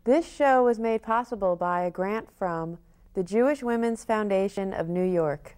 This show was made possible by a grant from the Jewish Women's Foundation of New York.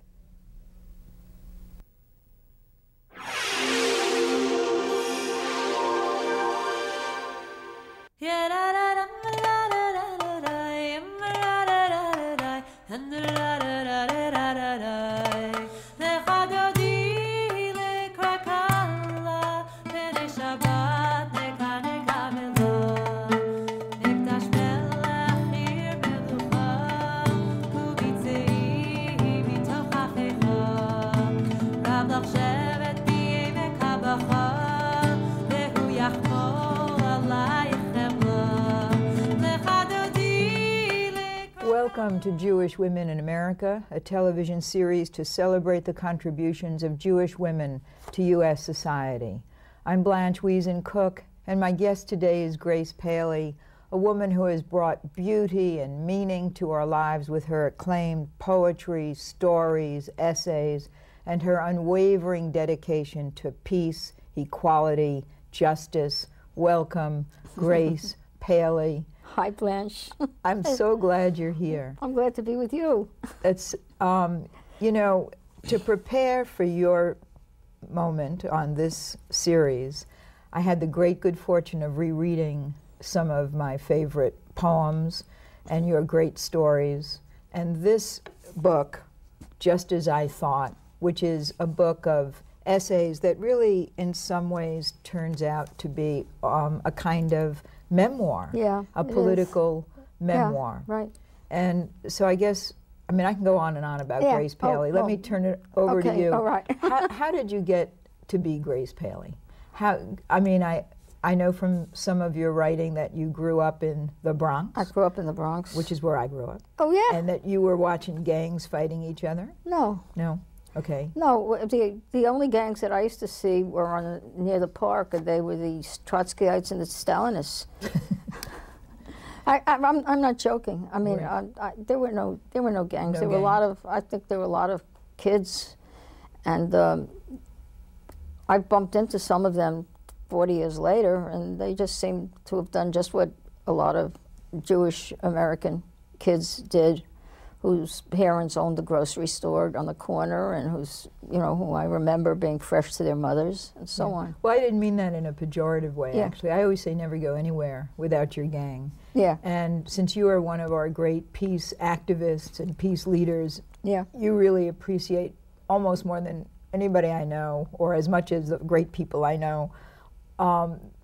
Welcome to Jewish Women in America, a television series to celebrate the contributions of Jewish women to U.S. society. I'm Blanche Wiesen-Cook, and my guest today is Grace Paley, a woman who has brought beauty and meaning to our lives with her acclaimed poetry, stories, essays, and her unwavering dedication to peace, equality, justice. Welcome, Grace Paley. Hi, Blanche. I'm so glad you're here. I'm glad to be with you. It's, you know, to prepare for your moment on this series, I had the great good fortune of rereading some of my favorite poems and your great stories. And this book, Just As I Thought, which is a book of essays that really, in some ways, turns out to be a kind of memoir, a political memoir. Yeah, right. And so I guess, I mean, I can go on and on about Grace Paley. Let me turn it over to you. All right. How did you get to be Grace Paley? I mean, I know from some of your writing that you grew up in the Bronx. I grew up in the Bronx. Which is where I grew up. Oh, yeah? And that you were watching gangs fighting each other? No. No? Okay. No, the only gangs that I used to see were near the park, and they were the Trotskyites and the Stalinists. I'm not joking. I mean, right. There were no gangs. There were a lot of, I think there were a lot of kids, and I bumped into some of them 40 years later, and they just seemed to have done just what a lot of Jewish American kids did, whose parents owned the grocery store on the corner, and who I remember being fresh to their mothers, and so on. Well, I didn't mean that in a pejorative way, actually. I always say never go anywhere without your gang. Yeah. And since you are one of our great peace activists and peace leaders, you really appreciate, almost more than anybody I know, or as much as the great people I know,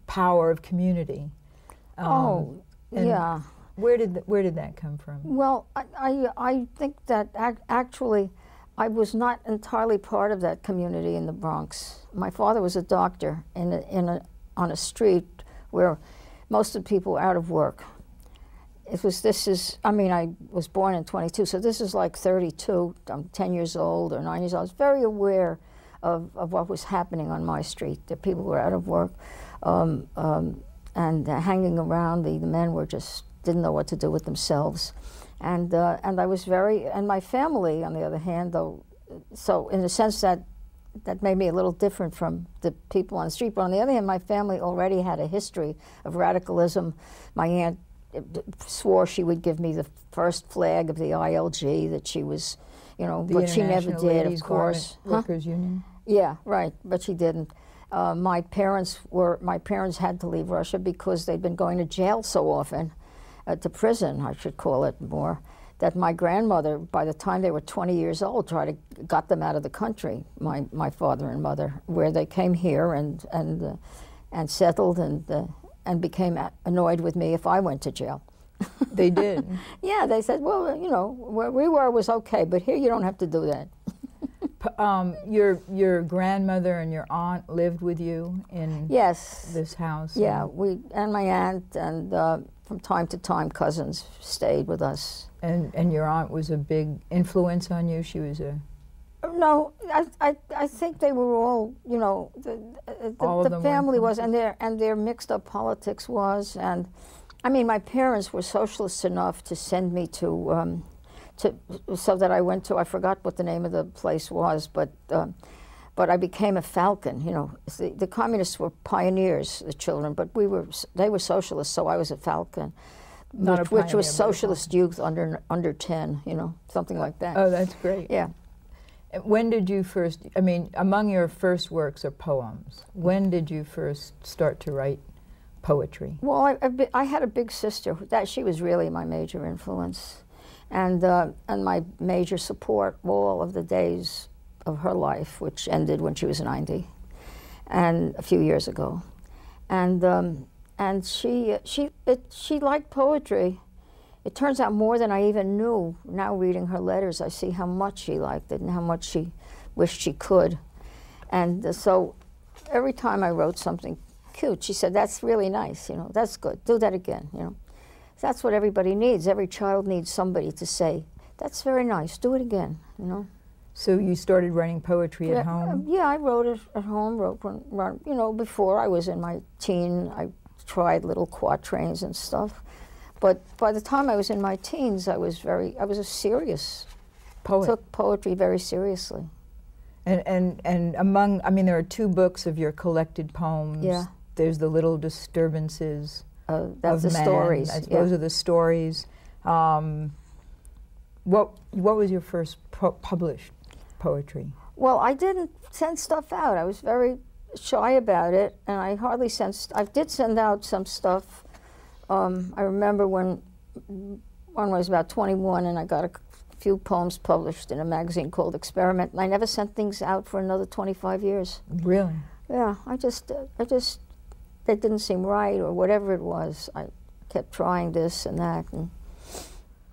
power of community. Yeah. Where did that come from? Well, I think that actually I was not entirely part of that community in the Bronx. My father was a doctor on a street where most of the people were out of work. I was born in 22, so this is like 32. I'm 10 years old or 9 years old. I was very aware of what was happening on my street, that people were out of work and hanging around. The men were just didn't know what to do with themselves, and I was and my family, on the other hand, though, so in a sense that made me a little different from the people on the street. But on the other hand, my family already had a history of radicalism. My aunt swore she would give me the first flag of the ILG, that she was, but she never did, of course. Workers Union. Yeah, right, but she didn't. My parents had to leave Russia because they'd been going to jail so often. To prison, I should call it more, that my grandmother, by the time they were 20 years old, got them out of the country, my father and mother, where they came here and settled and became annoyed with me if I went to jail. They did? Yeah, they said, well, where we were was okay, but here you don't have to do that. Your grandmother and your aunt lived with you in this house? Yeah, and my aunt, and from time to time cousins stayed with us. And your aunt was a big influence on you? She was a... No, I think they were all, the family was, and their mixed up politics was, and I mean, my parents were socialists enough to send me so that I went to, I forgot what the name of the place was, but I became a falcon. The communists were pioneers, the children, but they were socialists, so I was a falcon. Not a which was pioneer, but a Socialist Youth under 10, you know, something like that. Oh, that's great. Yeah. When did you first, I mean, among your first works are poems. When did you first start to write poetry? Well, I had a big sister. She was really my major influence, and my major support all of the days of her life, which ended when she was 90, and a few years ago, and she liked poetry. It turns out more than I even knew. Now reading her letters, I see how much she liked it and how much she wished she could. And so every time I wrote something cute, she said, "That's really nice, you know, that's good, do that again," you know. That's what everybody needs. Every child needs somebody to say, "That's very nice, do it again," you know. So you started writing poetry at home? Yeah, I wrote it at home, you know, before I was in my teen, I tried little quatrains and stuff. But by the time I was in my teens, I was a serious Poet. Took poetry very seriously. And among, I mean, there are 2 books of your collected poems. Yeah. There's The Little Disturbances That's the of Man. stories. Those are the stories. What was your first published poetry? Well, I didn't send stuff out. I was very shy about it, and I hardly sent. I did send out some stuff. I remember when I was about 21, and I got a few poems published in a magazine called Experiment, and I never sent things out for another 25 years. Really? Yeah, I just, that didn't seem right, or whatever it was. I kept trying this and that.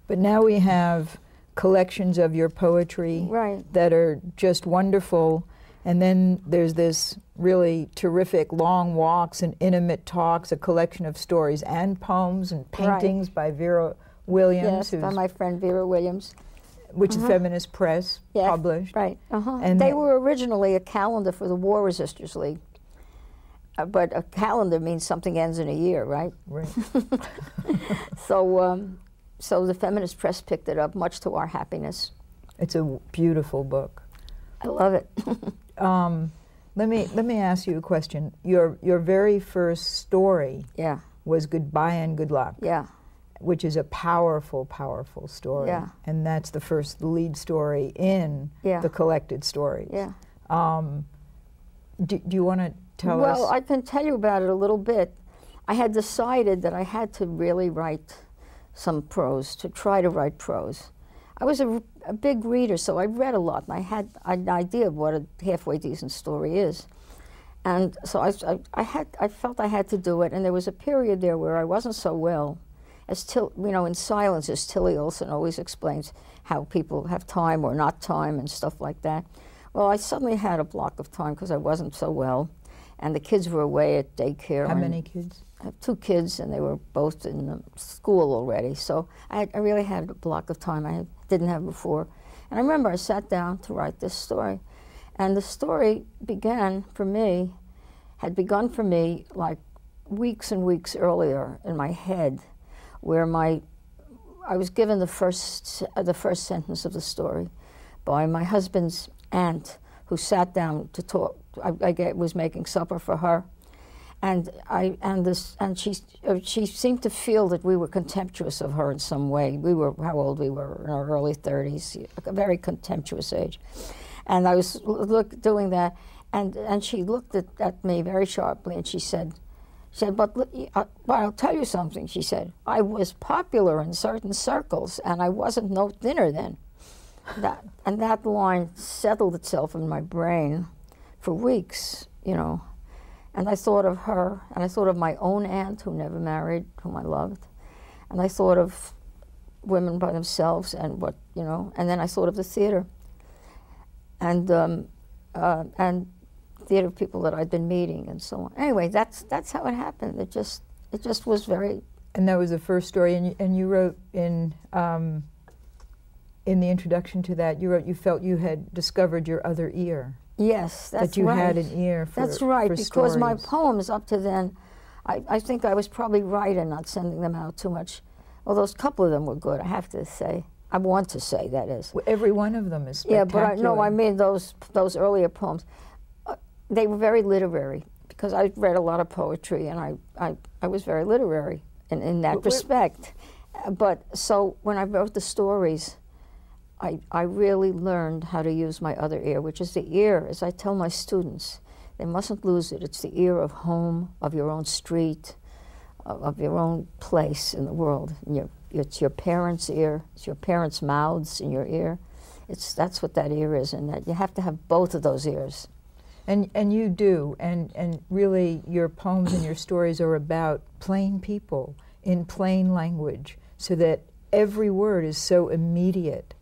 But now we have collections of your poetry Right. that are just wonderful. And then there's this really terrific Long Walks and Intimate Talks, a collection of stories and poems and paintings by Vera Williams. Yes, by my friend Vera Williams. Which the Feminist Press published. Right. And they were originally a calendar for the War Resisters League. But a calendar means something ends in a year, right? Right. So the Feminist Press picked it up, much to our happiness. It's a beautiful book. I love it. Let me ask you a question. Your very first story Yeah. was Goodbye and Good Luck, Yeah. which is a powerful, powerful story. Yeah. And that's the lead story in Yeah. the collected stories. Yeah. Do you want to tell us? Well, I can tell you about it a little bit. I had decided that I had to really write some prose, to try to write prose. I was a big reader, so I read a lot, and I had an idea of what a halfway decent story is. And so I felt I had to do it, and there was a period there where I wasn't so well. In Silence, as Tilly Olson always explains, how people have time or not time and stuff like that. Well, I suddenly had a block of time because I wasn't so well, and the kids were away at daycare. How many kids? I have 2 kids, and they were both in school already. So I really had a block of time I didn't have before. And I remember I sat down to write this story. And the story had begun for me like weeks and weeks earlier in my head, where I was given the first sentence of the story by my husband's aunt, who sat down to talk. I was making supper for her. And she seemed to feel that we were contemptuous of her in some way. We were, how old we were, in our early 30s, a very contemptuous age. And I was doing that, and she looked at me very sharply, and she said, but I'll tell you something, she said. I was popular in certain circles, and I wasn't no thinner then. And that line settled itself in my brain for weeks, you know. And I thought of her, and I thought of my own aunt who never married, whom I loved. And I thought of women by themselves and and then I thought of the theater. And theater people that I'd been meeting and so on. Anyway, that's how it happened. It just was very... And that was the first story, and you wrote in the introduction to that, you wrote you felt you had discovered your other ear. Yes, that's right. That you had an ear for That's right, for because my stories. poems up to then, I think I was probably right in not sending them out too much. Although a couple of them were good, I have to say. I want to say, that is. Well, every one of them is Yeah, spectacular. but I mean those earlier poems. They were very literary, because I read a lot of poetry, and I was very literary in that respect. But so when I wrote the stories, I really learned how to use my other ear, which is the ear, as I tell my students, they mustn't lose it. It's the ear of home, of your own street, of your own place in the world. It's your parents' ear, it's your parents' mouths in your ear. That's what that ear is, and that you have to have both of those ears. And you do, and really your poems and your stories are about plain people in plain language, so that every word is so immediate.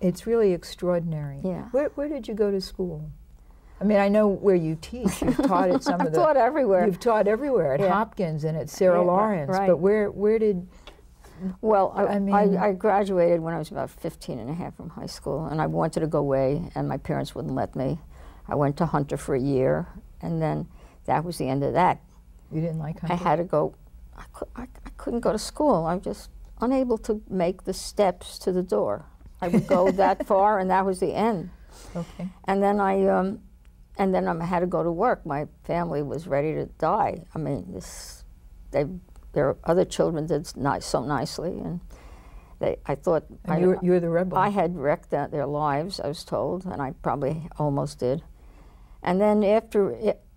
It's really extraordinary. Yeah. Where did you go to school? I mean, I know where you teach. You've taught at some of the... I've taught everywhere. You've taught everywhere, at Hopkins and at Sarah Lawrence. Right. But where did... Well, mean, I graduated when I was about 15 and a half from high school, and I wanted to go away, and my parents wouldn't let me. I went to Hunter for a year, and then that was the end of that. You didn't like Hunter? I had to go... I couldn't go to school. I'm just unable to make the steps to the door. I would go that far, and that was the end. Okay. And then I had to go to work. My family was ready to die. I mean, their other children did so nicely, and I thought... And you were the rebel. I had wrecked their lives, I was told, and I probably almost did. And then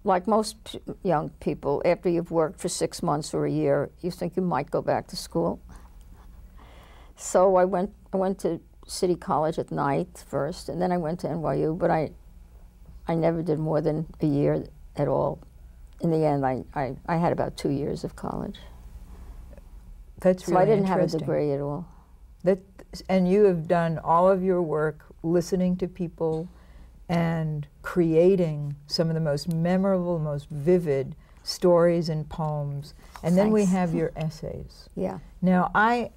like most young people, after you've worked for 6 months or a year, you think you might go back to school. So I went to City College at night first, and then I went to NYU, but I never did more than a year at all. In the end, I had about 2 years of college. That's so really I didn't have a interesting. degree at all. And you have done all of your work listening to people and creating some of the most memorable, most vivid stories and poems. And then we have your essays. Yeah. Now, I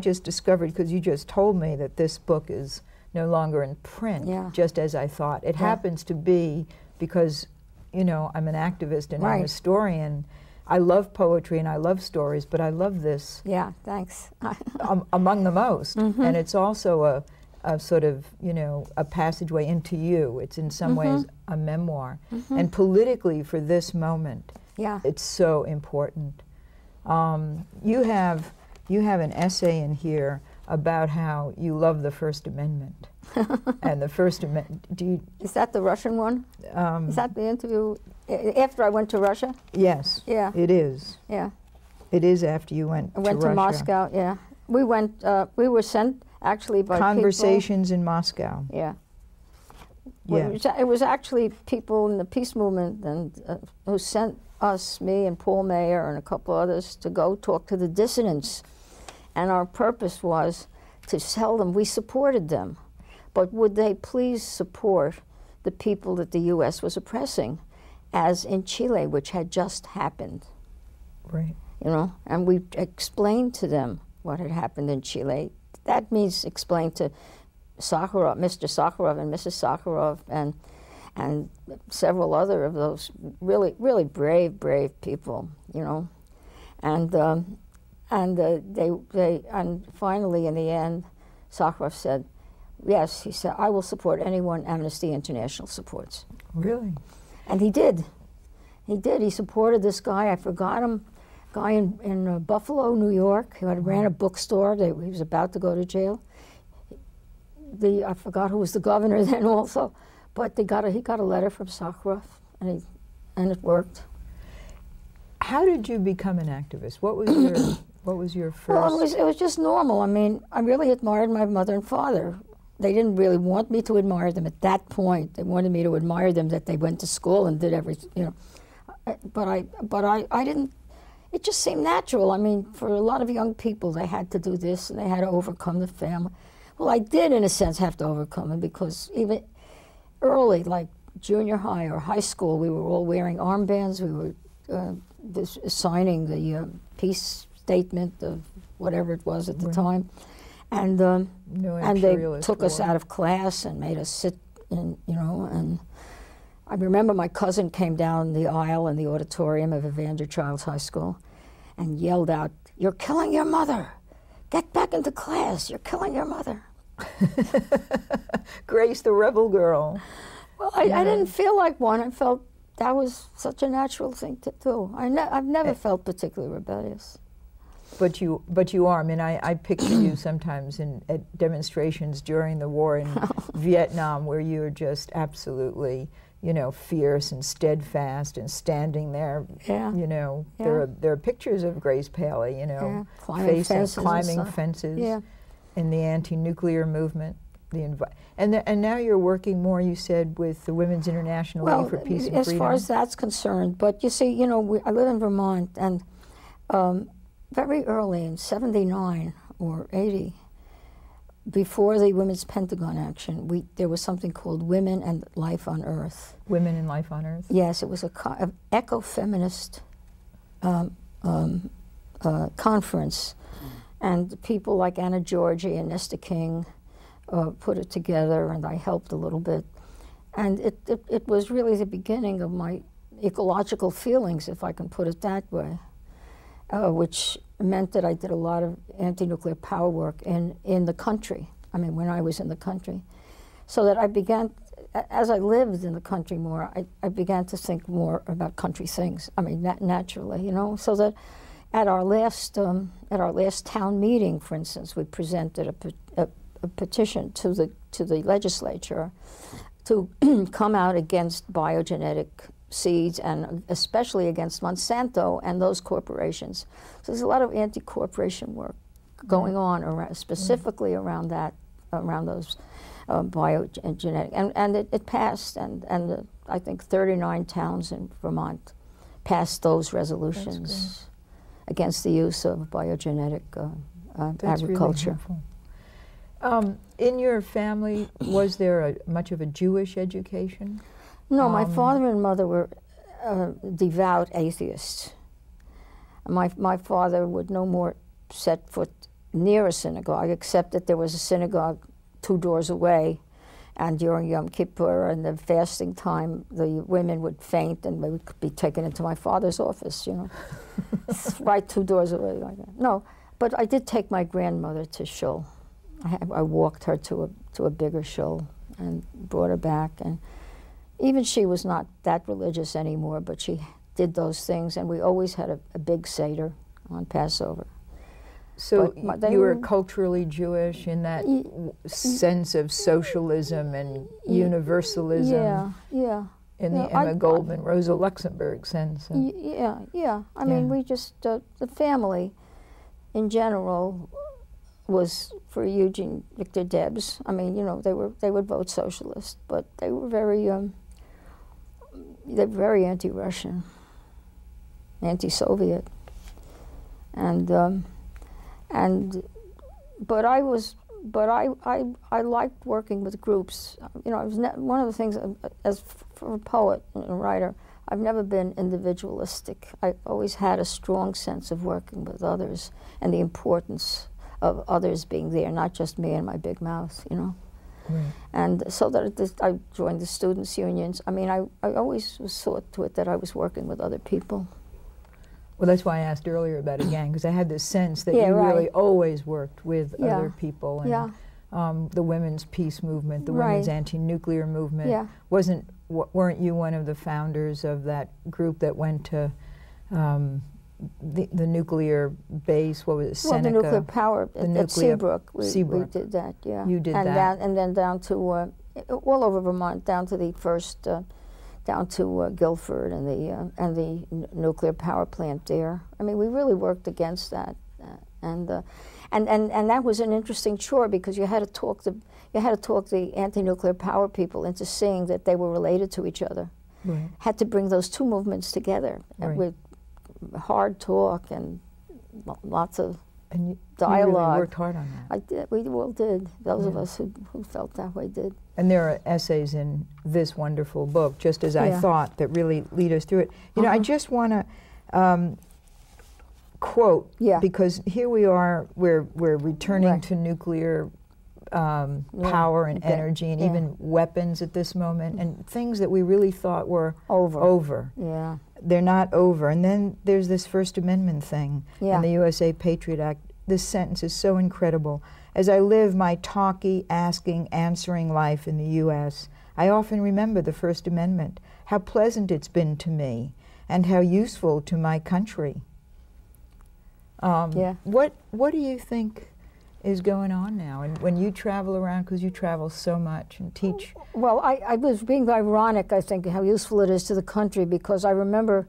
just discovered, because you just told me that this book is no longer in print, just as I thought. It happens to be because, you know, I'm an activist and I'm a historian. I love poetry and I love stories, but I love this. Yeah, thanks. Among the most. And it's also a sort of, you know, a passageway into you. It's in some ways a memoir. And politically, for this moment, it's so important. You have an essay in here about how you love the First Amendment. And the First Amendment, Is that the Russian one? Is that the interview after I went to Russia? Yes. Yeah. It is. Yeah. It is after you went to Russia. I went to Moscow, yeah. We went, we were sent actually by Conversations in Moscow. Yeah. Yeah. Well, it was actually people in the peace movement and who sent us, me and Paul Mayer and a couple others, to go talk to the dissidents. And our purpose was to tell them we supported them, but would they please support the people that the U.S. was oppressing, as in Chile, which had just happened. Right. You know, and we explained to them what had happened in Chile. That means explain to Sakharov, Mr. Sakharov and Mrs. Sakharov and several other of those really, really brave people, you know. And finally, in the end, Sakharov said, yes, he said, I will support anyone Amnesty International supports. Really? And he did. He did. He supported this guy, I forgot him, guy in Buffalo, New York, who had ran a bookstore. He was about to go to jail. I forgot who was the governor then also, but he got a letter from Sakharov, and it worked. How did you become an activist? What was your first? Well, it was just normal. I mean, I really admired my mother and father. They didn't really want me to admire them at that point. They wanted me to admire them that they went to school and did everything, you know. But I didn't. It just seemed natural. I mean, for a lot of young people, they had to do this and they had to overcome the family. Well, I did, in a sense, have to overcome it, because even early, like junior high or high school, we were all wearing armbands. We were signing the peace statement of whatever it was at the time, and they took us out of class and made us sit in, you know. And I remember my cousin came down the aisle in the auditorium of Evander Childs High School and yelled out, "You're killing your mother! Get back into class! You're killing your mother!" Grace, the rebel girl. Well, I didn't feel like one. I felt that was such a natural thing to do. I've never felt particularly rebellious. But you are. I mean, I picture you sometimes at demonstrations during the war in Vietnam, where you're just absolutely, you know, fierce and steadfast and standing there. Yeah. You know, Yeah. there are pictures of Grace Paley, you know, Yeah. Climbing fences and climbing stuff. fences Yeah. in the anti-nuclear movement. And now you're working more, you said, with the Women's International League for Peace and as Freedom. far as that's concerned, but you see, you know, I live in Vermont, and very early in '79 or '80, before the Women's Pentagon action, there was something called Women and Life on Earth. Women and Life on Earth? Yes, it was a eco-feminist conference, and people like Anna Georgi and Nesta King put it together, and I helped a little bit. And it was really the beginning of my ecological feelings, if I can put it that way, which meant that I did a lot of anti-nuclear power work in the country. I mean, when I was in the country. So that I began, as I lived in the country more, I began to think more about country things. I mean, naturally, you know, so that at our last town meeting, for instance, we presented a petition to the legislature to come out against biogenetic seeds, and especially against Monsanto and those corporations. So there's a lot of anti-corporation work going on around, specifically around those biogenetic, and it passed, and I think 39 towns in Vermont passed those resolutions against the use of biogenetic agriculture. Really helpful. In your family, was there much of a Jewish education? No, my father and mother were devout atheists. My father would no more set foot near a synagogue, except that there was a synagogue 2 doors away, and during Yom Kippur and the fasting time, the women would faint and they would be taken into my father's office, you know, right 2 doors away like that. No, but I did take my grandmother to shul. I walked her to a bigger shul and brought her back, and even she was not that religious anymore, but she did those things, and we always had a big Seder on Passover. So you were culturally Jewish in that sense of socialism and universalism? Yeah. In the Emma Goldman, Rosa Luxemburg sense? Yeah. I mean, we just, the family in general was for Eugene Victor Debs. I mean, you know, they would vote socialist, but they were very anti-Russian, anti-Soviet, but I liked working with groups. You know, one of the things as for a poet and a writer, I've never been individualistic. I always had a strong sense of working with others and the importance of others being there, not just me and my big mouth, you know. Right. And so that I joined the students' unions. I mean, I always saw to it that I was working with other people. Well, that's why I asked earlier about it again, because I had this sense that you really always worked with other people. And the women's peace movement, the women's anti-nuclear movement. Weren't you one of the founders of that group that went to the nuclear base? What was it, Seneca? Well, the nuclear power at Seabrook. We did that, yeah. You did that. And then down to, all over Vermont, down to the first, down to Guilford and the nuclear power plant there. I mean, we really worked against that. And that was an interesting chore, because you had to talk the anti-nuclear power people into seeing that they were related to each other. Right. Had to bring those two movements together with hard talk and lots of dialogue. You really worked hard on that. I did. We all did. Those of us who felt that way did. And there are essays in this wonderful book, just as I thought, that really lead us through it. You know, I just want to quote, because here we are, we're returning to nuclear power and energy and even weapons at this moment, and things that we really thought were over. Yeah. They're not over. And then there's this First Amendment thing and the USA Patriot Act. This sentence is so incredible. As I live my talky, asking, answering life in the U.S., I often remember the First Amendment, how pleasant it's been to me, and how useful to my country. Yeah. What do you think is going on now? And when you travel around, because you travel so much and teach. Well, I was being ironic, I think, how useful it is to the country, because I remember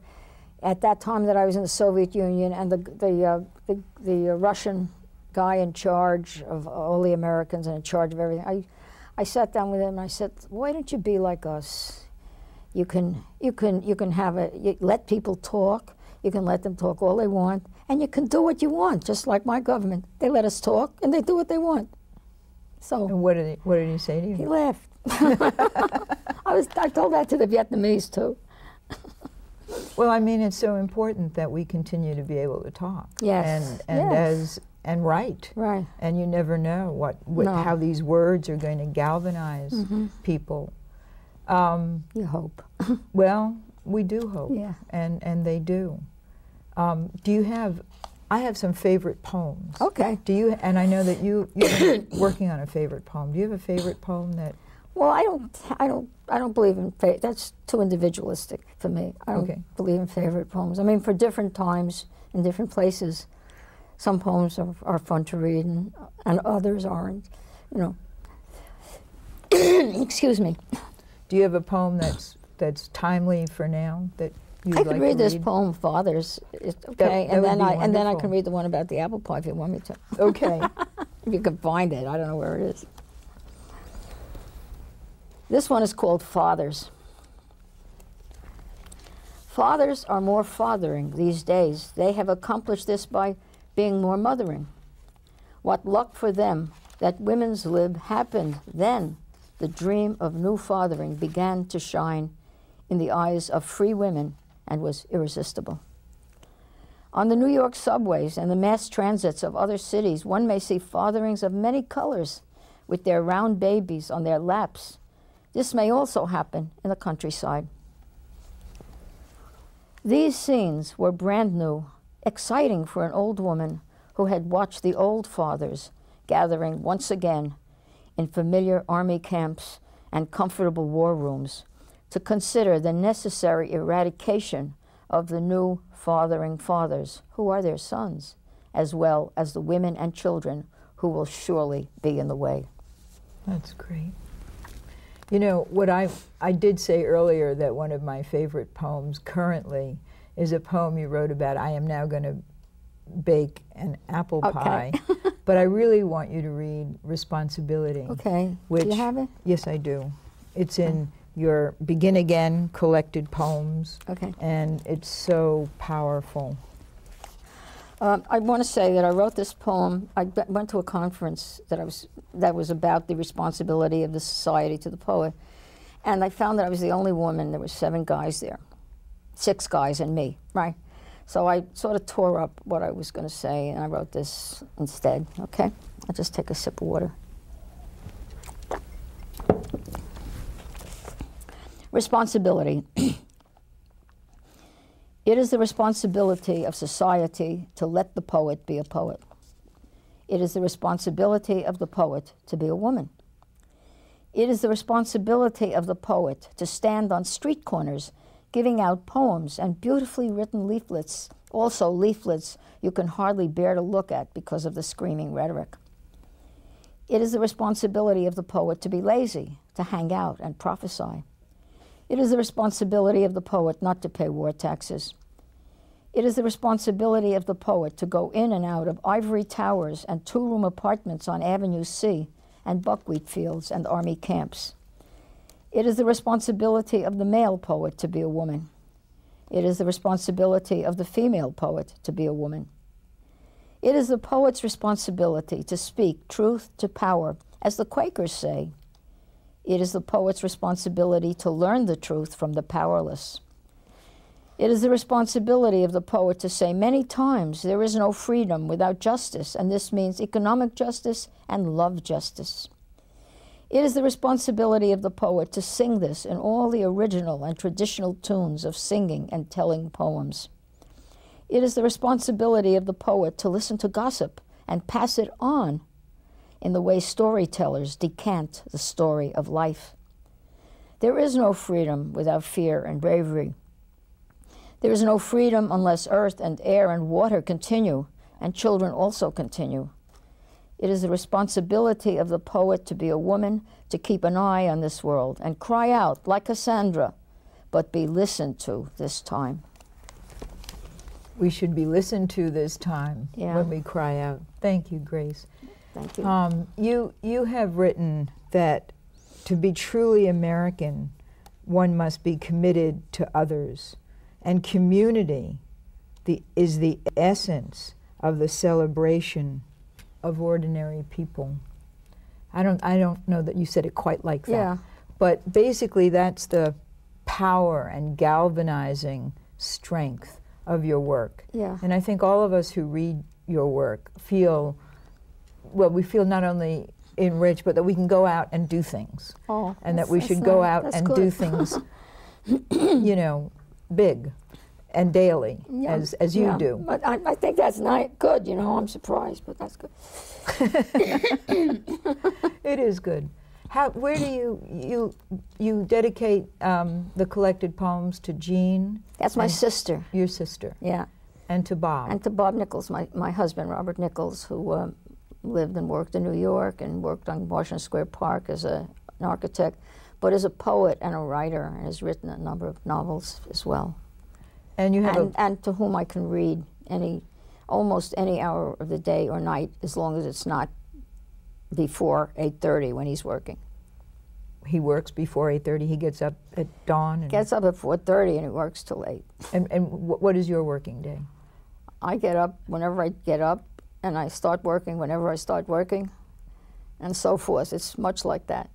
at that time that I was in the Soviet Union, and the Russian guy in charge of all the Americans and in charge of everything. I sat down with him and I said, "Why don't you be like us? You can let people talk. You can let them talk all they want, and you can do what you want, just like my government. They let us talk, and they do what they want." So. And what did he say to you? He laughed. I told that to the Vietnamese too. Well, I mean, it's so important that we continue to be able to talk. Yes. And write. Right. And you never know how these words are going to galvanize people. You hope. Well, we do hope. Yeah. And they do. Do you have? I have some favorite poems. Okay. Do you? And I know that you've been working on a favorite poem. Do you have a favorite poem that? Well, I don't believe in that's too individualistic for me. I don't believe in favorite poems. I mean, for different times in different places, some poems are fun to read and others aren't. You know. Excuse me. Do you have a poem that's timely for now that you'd I like could to read this poem, Fathers. Okay, that would be and then I wonderful. can read the one about the apple pie if you want me to. Okay. If you can find it, I don't know where it is. This one is called Fathers. Fathers are more fathering these days. They have accomplished this by being more mothering. What luck for them that women's lib happened then. The dream of new fathering began to shine in the eyes of free women and was irresistible. On the New York subways and the mass transits of other cities, one may see fatherings of many colors with their round babies on their laps. This may also happen in the countryside. These scenes were brand new, exciting for an old woman who had watched the old fathers gathering once again in familiar army camps and comfortable war rooms to consider the necessary eradication of the new fathering fathers, who are their sons, as well as the women and children who will surely be in the way. That's great. You know, what I did say earlier that one of my favorite poems currently is a poem you wrote about I am now going to bake an apple pie. But I really want you to read Responsibility. Okay. Which, do you have it? Yes, I do. It's in your Begin Again collected poems. Okay. And it's so powerful. I want to say that I wrote this poem. I went to a conference that was about the responsibility of the society to the poet, and I found that I was the only woman. There were 7 guys there, 6 guys and me, right? So I sort of tore up what I was going to say, and I wrote this instead. Okay, I'll just take a sip of water. Responsibility. It is the responsibility of society to let the poet be a poet. It is the responsibility of the poet to be a woman. It is the responsibility of the poet to stand on street corners giving out poems and beautifully written leaflets, also leaflets you can hardly bear to look at because of the screaming rhetoric. It is the responsibility of the poet to be lazy, to hang out and prophesy. It is the responsibility of the poet not to pay war taxes. It is the responsibility of the poet to go in and out of ivory towers and 2-room apartments on Avenue C and buckwheat fields and army camps. It is the responsibility of the male poet to be a woman. It is the responsibility of the female poet to be a woman. It is the poet's responsibility to speak truth to power, as the Quakers say. It is the poet's responsibility to learn the truth from the powerless. It is the responsibility of the poet to say many times there is no freedom without justice, and this means economic justice and love justice. It is the responsibility of the poet to sing this in all the original and traditional tunes of singing and telling poems. It is the responsibility of the poet to listen to gossip and pass it on in the way storytellers decant the story of life. There is no freedom without fear and bravery. There is no freedom unless earth and air and water continue and children also continue. It is the responsibility of the poet to be a woman, to keep an eye on this world and cry out like Cassandra, but be listened to this time. We should be listened to this time Yeah. when we cry out. Thank you, Grace. Thank you. You have written that to be truly American, one must be committed to others, and community is the essence of the celebration of ordinary people. I don't know that you said it quite like that. Yeah. But basically that's the power and galvanizing strength of your work. Yeah. And I think all of us who read your work feel, well, we feel not only enriched, but that we can go out and do things. Oh, And that that's- we that's should go nice. out That's and good. do things, you know, big and daily, Yeah, as you yeah. do. But I think that's good, you know, I'm surprised, but that's good. It is good. Where do you dedicate the collected poems to Jean? That's my and sister, your sister, yeah. and to Bob. And to Bob Nichols, my husband, Robert Nichols, who lived and worked in New York and worked on Washington Square Park as an architect, but is a poet and a writer and has written a number of novels as well. And you have And to whom I can read almost any hour of the day or night, as long as it's not before 8:30 when he's working. he works before 8:30. He gets up at dawn. And, Gets up at 4:30 and he works till 8. and what is your working day? I get up whenever I get up, and I start working whenever I start working, and so forth. It's much like that.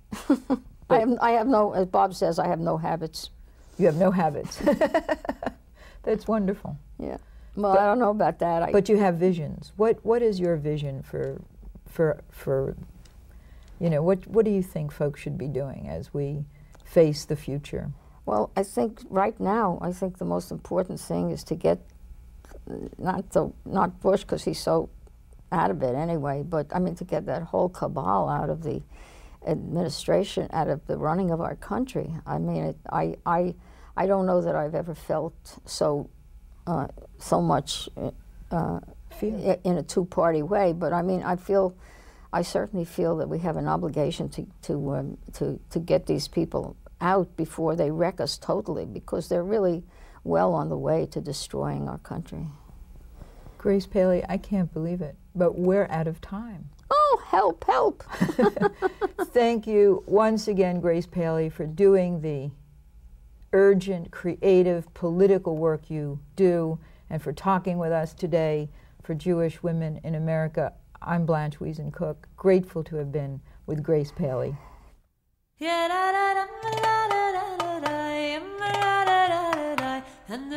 I have no, as Bob says, I have no habits. You have no habits. That's wonderful. Yeah. Well, I don't know about that. But you have visions. What is your vision for you know, what do you think folks should be doing as we face the future? Well, I think right now, I think the most important thing is to get, not Bush, because he's so out of it anyway, but I mean to get that whole cabal out of the administration, out of the running of our country. I mean, I don't know that I've ever felt so much in a two-party way, but I mean, I certainly feel that we have an obligation to get these people out before they wreck us totally, because they're really well on the way to destroying our country. Grace Paley, I can't believe it, but we're out of time. Oh, help, help. Thank you once again, Grace Paley, for doing the urgent, creative, political work you do, and for talking with us today for Jewish Women in America. I'm Blanche Wiesen-Cook, grateful to have been with Grace Paley. And